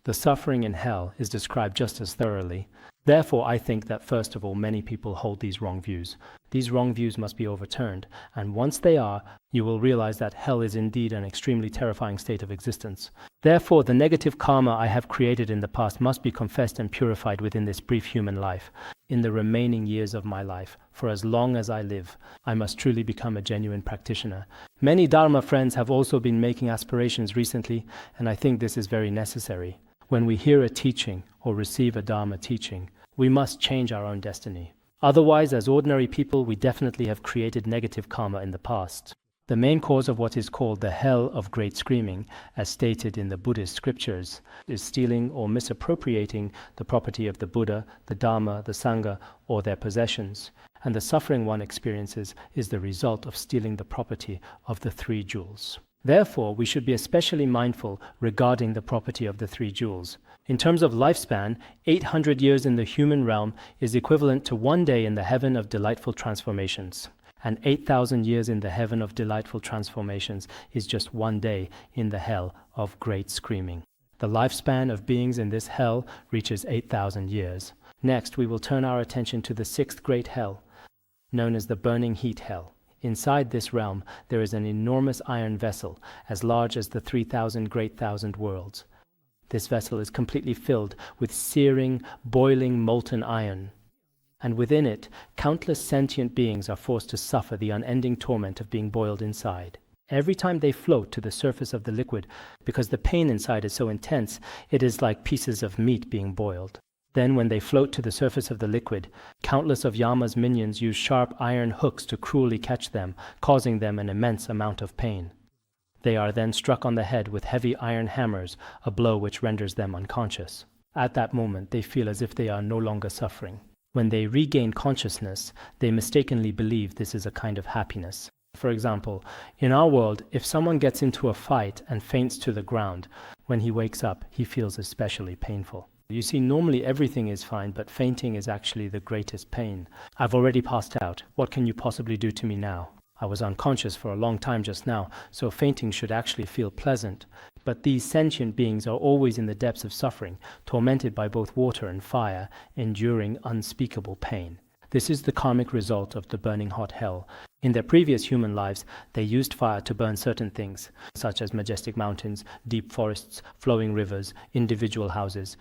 The suffering in hell is described just as thoroughly. Therefore, I think that first of all, many people hold these wrong views. These wrong views must be overturned, and once they are, you will realize that hell is indeed an extremely terrifying state of existence. Therefore, the negative karma I have created in the past must be confessed and purified within this brief human life. In the remaining years of my life, for as long as I live, I must truly become a genuine practitioner. Many Dharma friends have also been making aspirations recently, and I think this is very necessary. When we hear a teaching or receive a Dharma teaching, we must change our own destiny. Otherwise, as ordinary people, we definitely have created negative karma in the past. The main cause of what is called the hell of great screaming, as stated in the Buddhist scriptures, is stealing or misappropriating the property of the Buddha, the Dharma, the Sangha, or their possessions. And the suffering one experiences is the result of stealing the property of the three jewels. Therefore, we should be especially mindful regarding the property of the three jewels. In terms of lifespan, 800 years in the human realm is equivalent to 1 day in the heaven of delightful transformations. And 8,000 years in the heaven of delightful transformations is just 1 day in the hell of great screaming. The lifespan of beings in this hell reaches 8,000 years. Next, we will turn our attention to the sixth great hell, known as the burning heat hell. Inside this realm, there is an enormous iron vessel, as large as the 3,000 great thousand worlds. This vessel is completely filled with searing, boiling, molten iron. And within it, countless sentient beings are forced to suffer the unending torment of being boiled inside. Every time they float to the surface of the liquid, because the pain inside is so intense, it is like pieces of meat being boiled. Then when they float to the surface of the liquid, countless of Yama's minions use sharp iron hooks to cruelly catch them, causing them an immense amount of pain. They are then struck on the head with heavy iron hammers, a blow which renders them unconscious. At that moment, they feel as if they are no longer suffering. When they regain consciousness, they mistakenly believe this is a kind of happiness. For example, in our world, if someone gets into a fight and faints to the ground, when he wakes up, he feels especially painful. You see, normally everything is fine, but fainting is actually the greatest pain. I've already passed out. What can you possibly do to me now? I was unconscious for a long time just now, so fainting should actually feel pleasant. But these sentient beings are always in the depths of suffering, tormented by both water and fire, enduring unspeakable pain. This is the karmic result of the burning hot hell. In their previous human lives, they used fire to burn certain things, such as majestic mountains, deep forests, flowing rivers, individual houses,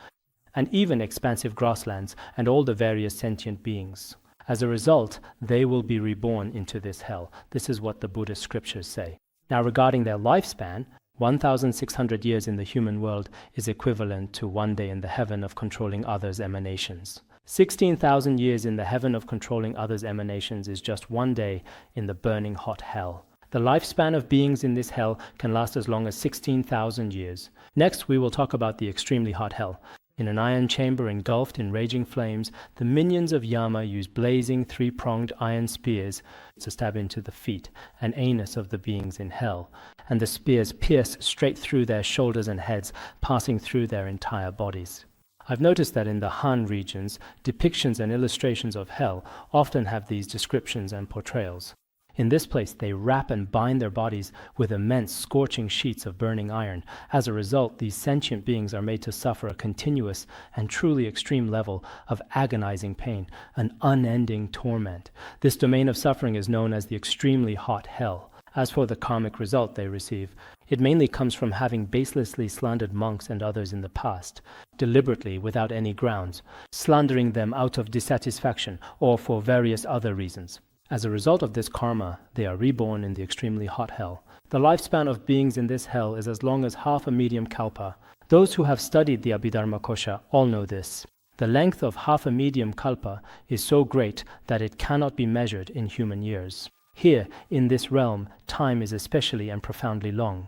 and even expansive grasslands and all the various sentient beings. As a result, they will be reborn into this hell. This is what the Buddhist scriptures say. Now, regarding their lifespan, 1,600 years in the human world is equivalent to 1 day in the heaven of controlling others' emanations. 16,000 years in the heaven of controlling others' emanations is just 1 day in the burning hot hell. The lifespan of beings in this hell can last as long as 16,000 years. Next, we will talk about the extremely hot hell. In an iron chamber engulfed in raging flames, the minions of Yama use blazing three-pronged iron spears to stab into the feet and anus of the beings in hell, and the spears pierce straight through their shoulders and heads, passing through their entire bodies. I've noticed that in the Han regions, depictions and illustrations of hell often have these descriptions and portrayals. In this place they wrap and bind their bodies with immense scorching sheets of burning iron. As a result, these sentient beings are made to suffer a continuous and truly extreme level of agonizing pain, an unending torment. This domain of suffering is known as the extremely hot hell. As for the karmic result they receive, it mainly comes from having baselessly slandered monks and others in the past, deliberately without any grounds, slandering them out of dissatisfaction or for various other reasons. As a result of this karma, they are reborn in the extremely hot hell. The lifespan of beings in this hell is as long as half a medium kalpa. Those who have studied the Abhidharmakosha all know this. The length of half a medium kalpa is so great that it cannot be measured in human years. Here, in this realm, time is especially and profoundly long.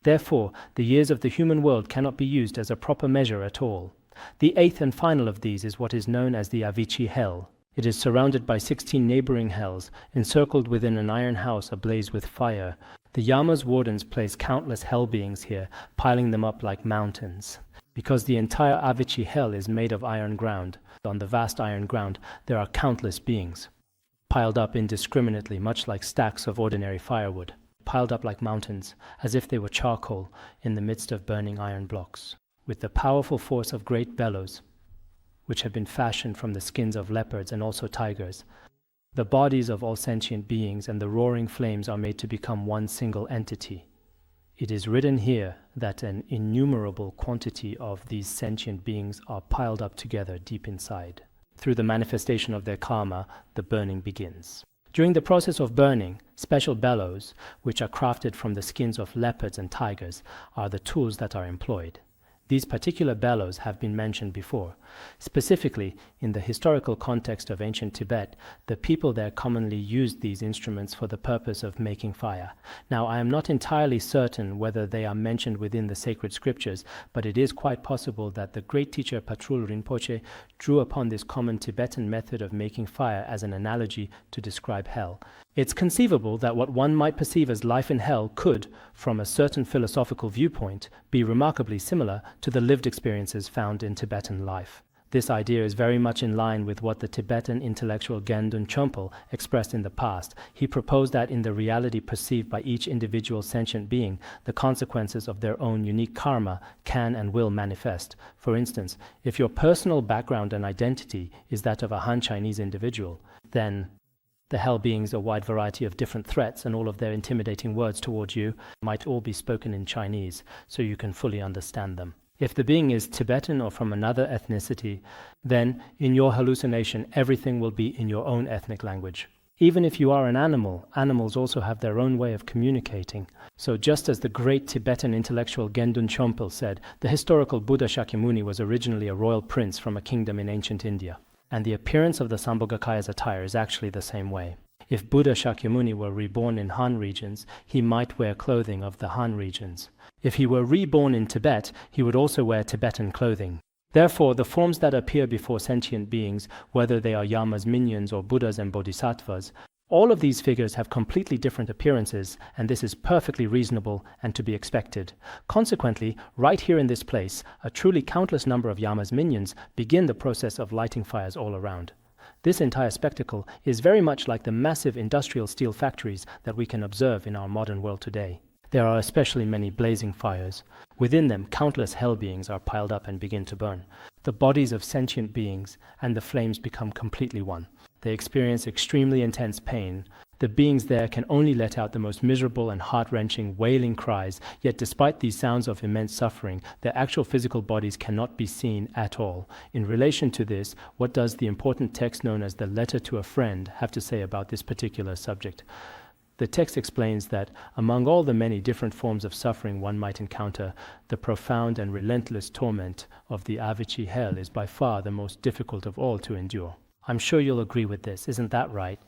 Therefore, the years of the human world cannot be used as a proper measure at all. The eighth and final of these is what is known as the Avicii hell. It is surrounded by 16 neighboring hells, encircled within an iron house ablaze with fire. The Yama's wardens place countless hell beings here, piling them up like mountains. Because the entire Avicii hell is made of iron ground, on the vast iron ground there are countless beings, piled up indiscriminately, much like stacks of ordinary firewood, piled up like mountains, as if they were charcoal in the midst of burning iron blocks. With the powerful force of great bellows, which have been fashioned from the skins of leopards and also tigers, the bodies of all sentient beings and the roaring flames are made to become one single entity. It is written here that an innumerable quantity of these sentient beings are piled up together deep inside. Through the manifestation of their karma, the burning begins. During the process of burning, special bellows, which are crafted from the skins of leopards and tigers, are the tools that are employed. These particular bellows have been mentioned before. Specifically, in the historical context of ancient Tibet, the people there commonly used these instruments for the purpose of making fire. Now, I am not entirely certain whether they are mentioned within the sacred scriptures, but it is quite possible that the great teacher Patrul Rinpoche drew upon this common Tibetan method of making fire as an analogy to describe hell. It's conceivable that what one might perceive as life in hell could, from a certain philosophical viewpoint, be remarkably similar to the lived experiences found in Tibetan life. This idea is very much in line with what the Tibetan intellectual Gendun Chömpel expressed in the past. He proposed that in the reality perceived by each individual sentient being, the consequences of their own unique karma can and will manifest. For instance, if your personal background and identity is that of a Han Chinese individual, then the hell beings, a wide variety of different threats, and all of their intimidating words towards you might all be spoken in Chinese, so you can fully understand them. If the being is Tibetan or from another ethnicity, then in your hallucination everything will be in your own ethnic language. Even if you are an animal, animals also have their own way of communicating. So just as the great Tibetan intellectual Gendun Chömpel said, the historical Buddha Shakyamuni was originally a royal prince from a kingdom in ancient India. And the appearance of the Sambhogakaya's attire is actually the same way. If Buddha Shakyamuni were reborn in Han regions, he might wear clothing of the Han regions. If he were reborn in Tibet, he would also wear Tibetan clothing. Therefore, the forms that appear before sentient beings, whether they are Yama's minions or Buddhas and Bodhisattvas, all of these figures have completely different appearances, and this is perfectly reasonable and to be expected. Consequently, right here in this place, a truly countless number of Yama's minions begin the process of lighting fires all around. This entire spectacle is very much like the massive industrial steel factories that we can observe in our modern world today. There are especially many blazing fires. Within them, countless hell beings are piled up and begin to burn. The bodies of sentient beings and the flames become completely one. They experience extremely intense pain. The beings there can only let out the most miserable and heart-wrenching wailing cries, yet despite these sounds of immense suffering, their actual physical bodies cannot be seen at all. In relation to this, what does the important text known as the Letter to a Friend have to say about this particular subject? The text explains that among all the many different forms of suffering one might encounter, the profound and relentless torment of the Avicii hell is by far the most difficult of all to endure. I'm sure you'll agree with this, isn't that right?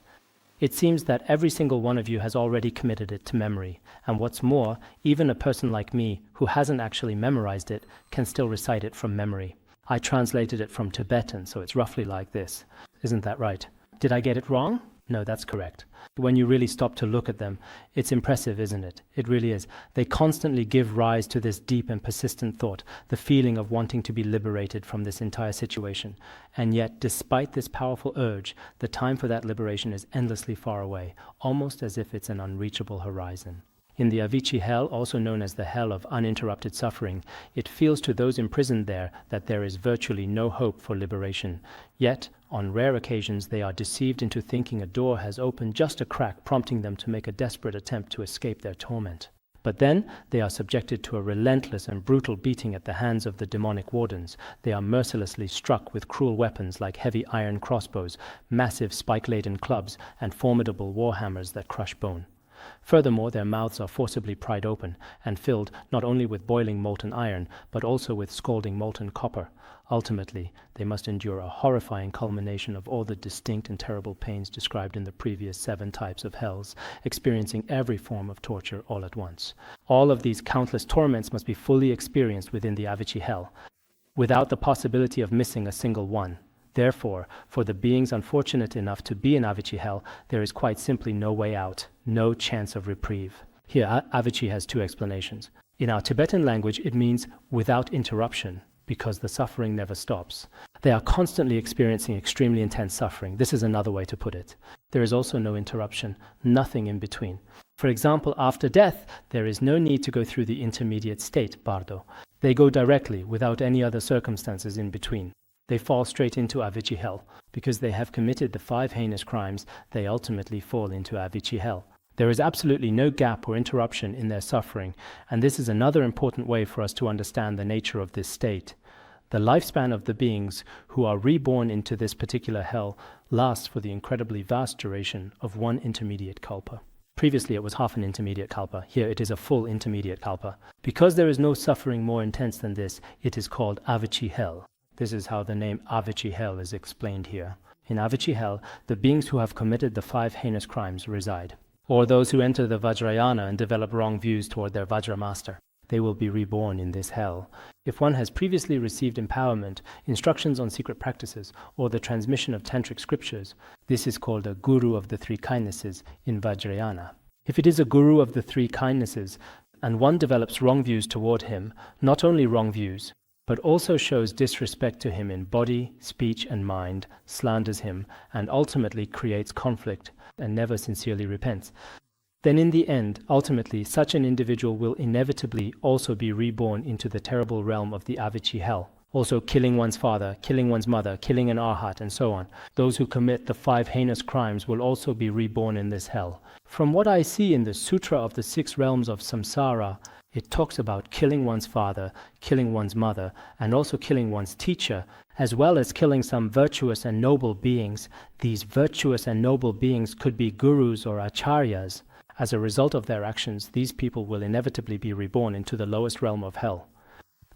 It seems that every single one of you has already committed it to memory, and what's more, even a person like me, who hasn't actually memorized it, can still recite it from memory. I translated it from Tibetan, so it's roughly like this. Isn't that right? Did I get it wrong? No, that's correct. When you really stop to look at them, it's impressive, isn't it? It really is. They constantly give rise to this deep and persistent thought, the feeling of wanting to be liberated from this entire situation. And yet, despite this powerful urge, the time for that liberation is endlessly far away, almost as if it's an unreachable horizon. In the Avicii hell, also known as the hell of uninterrupted suffering, it feels to those imprisoned there that there is virtually no hope for liberation. Yet, on rare occasions, they are deceived into thinking a door has opened just a crack, prompting them to make a desperate attempt to escape their torment. But then they are subjected to a relentless and brutal beating at the hands of the demonic wardens. They are mercilessly struck with cruel weapons like heavy iron crossbows, massive spike-laden clubs, and formidable war hammers that crush bone. Furthermore, their mouths are forcibly pried open and filled not only with boiling molten iron, but also with scalding molten copper. Ultimately, they must endure a horrifying culmination of all the distinct and terrible pains described in the previous 7 types of hells, experiencing every form of torture all at once. All of these countless torments must be fully experienced within the Avicii hell, without the possibility of missing a single one. Therefore, for the beings unfortunate enough to be in Avicii hell, there is quite simply no way out, no chance of reprieve. Here, Avicii has 2 explanations. In our Tibetan language, it means without interruption, because the suffering never stops. They are constantly experiencing extremely intense suffering. This is another way to put it. There is also no interruption, nothing in between. For example, after death, there is no need to go through the intermediate state, bardo. They go directly, without any other circumstances in between. They fall straight into Avicii hell. Because they have committed the 5 heinous crimes, they ultimately fall into Avicii hell. There is absolutely no gap or interruption in their suffering, and this is another important way for us to understand the nature of this state. The lifespan of the beings who are reborn into this particular hell lasts for the incredibly vast duration of 1 intermediate kalpa. Previously it was half an intermediate kalpa. Here it is a full intermediate kalpa. Because there is no suffering more intense than this, it is called Avicii hell. This is how the name Avicii hell is explained here. In Avicii hell, the beings who have committed the 5 heinous crimes reside, or those who enter the Vajrayana and develop wrong views toward their Vajra master. They will be reborn in this hell. If one has previously received empowerment, instructions on secret practices, or the transmission of tantric scriptures, this is called a guru of the 3 kindnesses in Vajrayana. If it is a guru of the 3 kindnesses, and one develops wrong views toward him, not only wrong views, but also shows disrespect to him in body, speech, and mind, slanders him, and ultimately creates conflict, and never sincerely repents, then in the end, ultimately, such an individual will inevitably also be reborn into the terrible realm of the Avicii hell, also killing one's father, killing one's mother, killing an arhat, and so on. Those who commit the 5 heinous crimes will also be reborn in this hell. From what I see in the Sutra of the 6 realms of samsara, it talks about killing one's father, killing one's mother, and also killing one's teacher, as well as killing some virtuous and noble beings. These virtuous and noble beings could be gurus or acharyas. As a result of their actions, these people will inevitably be reborn into the lowest realm of hell,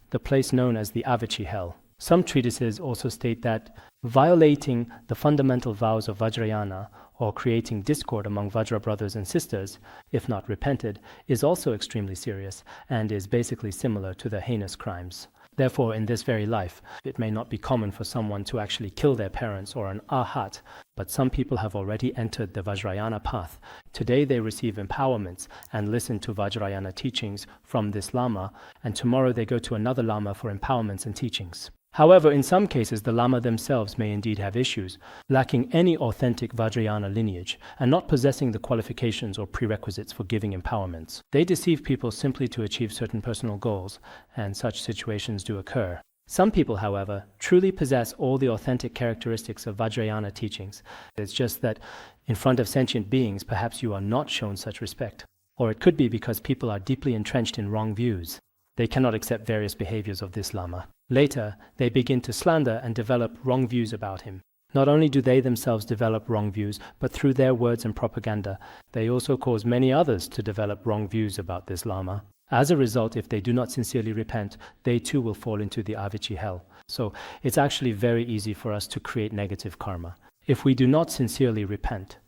the place known as the Avicii hell. Some treatises also state that violating the fundamental vows of Vajrayana, or creating discord among Vajra brothers and sisters, if not repented, is also extremely serious and is basically similar to the heinous crimes. Therefore, in this very life, it may not be common for someone to actually kill their parents or an arhat, but some people have already entered the Vajrayana path. Today they receive empowerments and listen to Vajrayana teachings from this Lama, and tomorrow they go to another Lama for empowerments and teachings. However, in some cases, the Lama themselves may indeed have issues, lacking any authentic Vajrayana lineage, and not possessing the qualifications or prerequisites for giving empowerments. They deceive people simply to achieve certain personal goals, and such situations do occur. Some people, however, truly possess all the authentic characteristics of Vajrayana teachings. It's just that in front of sentient beings, perhaps you are not shown such respect. Or it could be because people are deeply entrenched in wrong views. They cannot accept various behaviors of this Lama. Later, they begin to slander and develop wrong views about him. Not only do they themselves develop wrong views, but through their words and propaganda, they also cause many others to develop wrong views about this Lama. As a result, if they do not sincerely repent, they too will fall into the Avicii hell. So it's actually very easy for us to create negative karma. If we do not sincerely repent,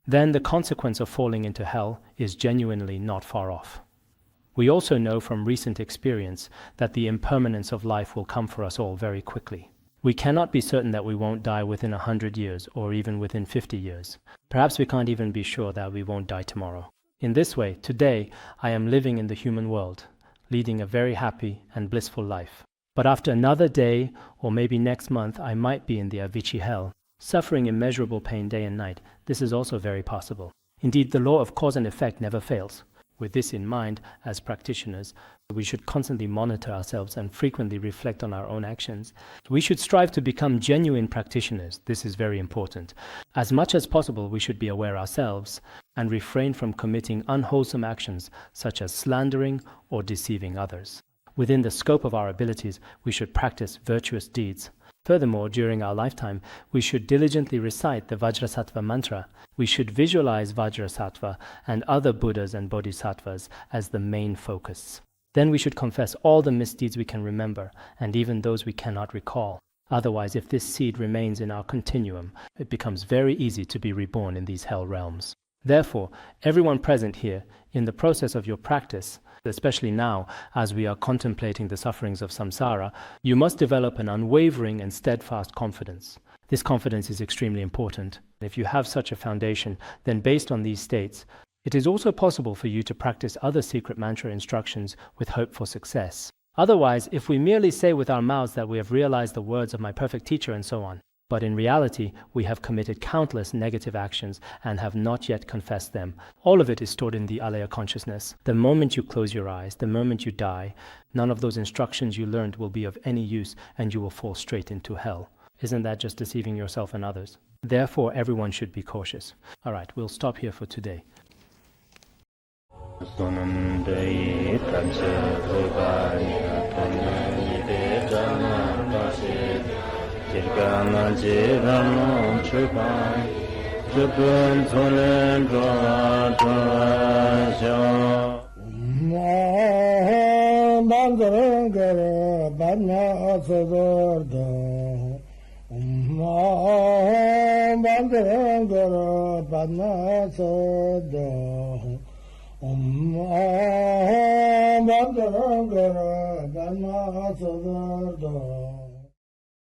then the consequence of falling into hell is genuinely not far off. We also know from recent experience that the impermanence of life will come for us all very quickly. We cannot be certain that we won't die within 100 years or even within 50 years. Perhaps we can't even be sure that we won't die tomorrow. In this way, today, I am living in the human world, leading a very happy and blissful life. But after another day, or maybe next month, I might be in the Avicii hell, suffering immeasurable pain day and night. This is also very possible. Indeed, the law of cause and effect never fails. With this in mind, as practitioners, we should constantly monitor ourselves and frequently reflect on our own actions. We should strive to become genuine practitioners. This is very important. As much as possible, we should be aware ourselves and refrain from committing unwholesome actions such as slandering or deceiving others. Within the scope of our abilities, we should practice virtuous deeds. Furthermore, during our lifetime, we should diligently recite the Vajrasattva mantra. We should visualize Vajrasattva and other Buddhas and Bodhisattvas as the main focus. Then we should confess all the misdeeds we can remember, and even those we cannot recall. Otherwise, if this seed remains in our continuum, it becomes very easy to be reborn in these hell realms. Therefore, everyone present here, in the process of your practice, especially now as we are contemplating the sufferings of samsara, you must develop an unwavering and steadfast confidence. This confidence is extremely important. If you have such a foundation, then based on these states, it is also possible for you to practice other secret mantra instructions with hope for success. Otherwise, if we merely say with our mouths that we have realized the words of my perfect teacher and so on, but in reality, we have committed countless negative actions and have not yet confessed them. All of it is stored in the alaya consciousness. The moment you close your eyes, the moment you die, none of those instructions you learned will be of any use and you will fall straight into hell. Isn't that just deceiving yourself and others? Therefore, everyone should be cautious. All right, we'll stop here for today. Dharma